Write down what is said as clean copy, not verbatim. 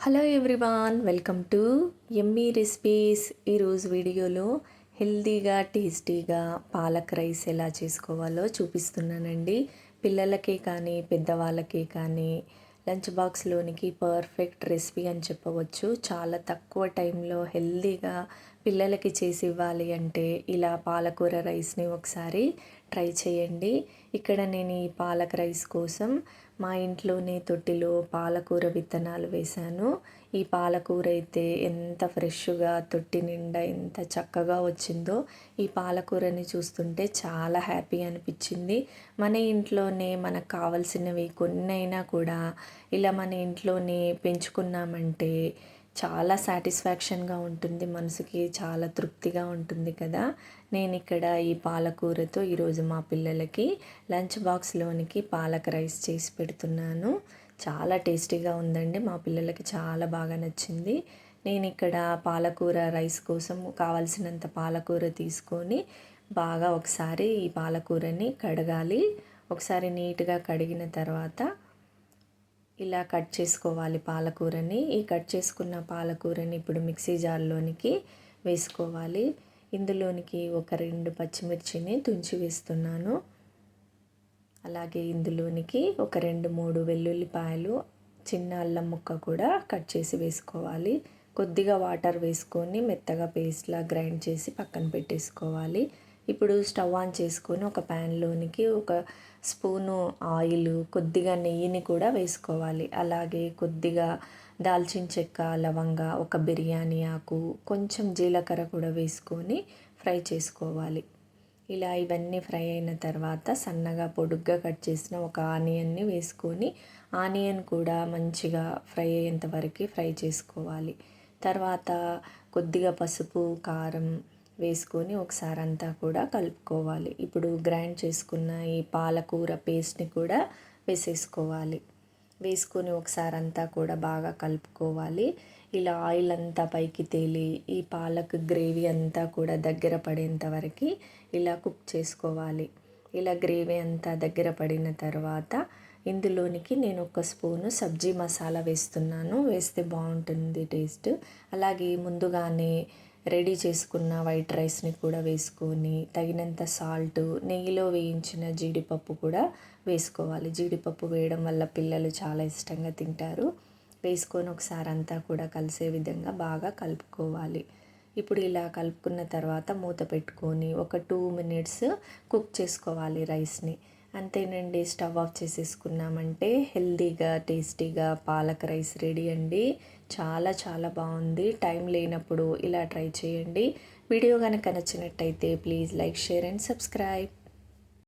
Hello everyone, welcome to yummy recipes. ఈరోజు వీడియోలో హెల్తీగా టేస్టీగా పాలక్ రైస్ ఎలా చేసుకోవాలో చూపిస్తున్నానండి. పిల్లలకే కానీ పెద్దవాళ్ళకే కానీ లంచ్ బాక్స్లోనికి పర్ఫెక్ట్ రెసిపీ అని చెప్పవచ్చు. చాలా తక్కువ టైంలో హెల్తీగా పిల్లలకి చేసి ఇవ్వాలి అంటే ఇలా పాలకూర రైస్ని ఒకసారి ట్రై చేయండి. ఇక్కడ నేను ఈ పాలక్ రైస్ కోసం మా ఇంట్లోనే తొట్టిలో పాలకూర విత్తనాలు వేశాను. ఈ పాలకూర అయితే ఎంత ఫ్రెష్గా తొట్టి నిండా ఎంత చక్కగా వచ్చిందో. ఈ పాలకూరని చూస్తుంటే చాలా హ్యాపీ అనిపించింది. మన ఇంట్లోనే మనకు కావాల్సినవి కొన్నైనా కూడా ఇలా మన ఇంట్లోనే పెంచుకున్నామంటే చాలా సాటిస్ఫాక్షన్గా ఉంటుంది, మనసుకి చాలా తృప్తిగా ఉంటుంది కదా. నేను ఇక్కడ ఈ పాలకూరతో ఈరోజు మా పిల్లలకి లంచ్ బాక్స్లోనికి పాలక్ రైస్ చేసి పెడుతున్నాను. చాలా టేస్టీగా ఉందండి, మా పిల్లలకి చాలా బాగా నచ్చింది. నేను ఇక్కడ పాలకూర రైస్ కోసం కావాల్సినంత పాలకూర తీసుకొని బాగా ఒకసారి ఈ పాలకూరని కడగాలి. ఒకసారి నీట్గా కడిగిన తర్వాత ఇలా కట్ చేసుకోవాలి పాలకూరని. ఈ కట్ చేసుకున్న పాలకూరని ఇప్పుడు మిక్సీ జార్లోనికి వేసుకోవాలి. ఇందులోనికి ఒక 2 పచ్చిమిర్చిని తుంచి వేస్తున్నాను. అలాగే ఇందులోనికి ఒక 2-3 వెల్లుల్లిపాయలు, చిన్న అల్లం ముక్క కూడా కట్ చేసి వేసుకోవాలి. కొద్దిగా వాటర్ వేసుకొని మెత్తగా పేస్ట్లా గ్రైండ్ చేసి పక్కన పెట్టేసుకోవాలి. ఇప్పుడు స్టవ్ ఆన్ చేసుకొని ఒక ప్యాన్లోనికి ఒక స్పూను ఆయిల్, కొద్దిగా నెయ్యిని కూడా వేసుకోవాలి. అలాగే కొద్దిగా దాల్చిన చెక్క, లవంగ, ఒక బిర్యానీ ఆకు, కొంచెం జీలకర్ర కూడా వేసుకొని ఫ్రై చేసుకోవాలి. ఇలా ఇవన్నీ ఫ్రై అయిన తర్వాత సన్నగా పొడుగ్గా కట్ చేసిన ఒక ఆనియన్ని వేసుకొని ఆనియన్ కూడా మంచిగా ఫ్రై అయ్యేంత వరకు ఫ్రై చేసుకోవాలి. తర్వాత కొద్దిగా పసుపు, కారం వేసుకొని ఒకసారి అంతా కూడా కలుపుకోవాలి. ఇప్పుడు గ్రైండ్ చేసుకున్న ఈ పాలకూర పేస్ట్ని కూడా వేసేసుకోవాలి. వేసుకొని ఒకసారి అంతా కూడా బాగా కలుపుకోవాలి. ఇలా ఆయిల్ అంతా పైకి తేలి ఈ పాలక్ గ్రేవీ అంతా కూడా దగ్గర పడేంత వరకు ఇలా కుక్ చేసుకోవాలి. ఇలా గ్రేవీ అంతా దగ్గర పడిన తర్వాత ఇందులోనికి నేను ఒక స్పూను సబ్జీ మసాలా వేస్తున్నాను. వేస్తే బాగుంటుంది టేస్ట్. అలాగే ముందుగానే రెడీ చేసుకున్న వైట్ రైస్ని కూడా వేసుకొని తగినంత సాల్ట్, నెయ్యిలో వేయించిన జీడిపప్పు కూడా వేసుకోవాలి. జీడిపప్పు వేయడం వల్ల పిల్లలు చాలా ఇష్టంగా తింటారు. వేసుకొని ఒకసారి అంతా కూడా కలిసే విధంగా బాగా కలుపుకోవాలి. ఇప్పుడు ఇలా కలుపుకున్న తర్వాత మూత పెట్టుకొని ఒక 2 మినిట్స్ కుక్ చేసుకోవాలి రైస్ని. అంతేనండి, స్టవ్ ఆఫ్ చేసేసుకున్నామంటే హెల్తీగా టేస్టీగా పాలక్ రైస్ రెడీ అండి. చాలా చాలా బాగుంది. టైం లేనప్పుడు ఇలా ట్రై చేయండి. వీడియో కనుక నచ్చినట్టయితే please like, share and subscribe.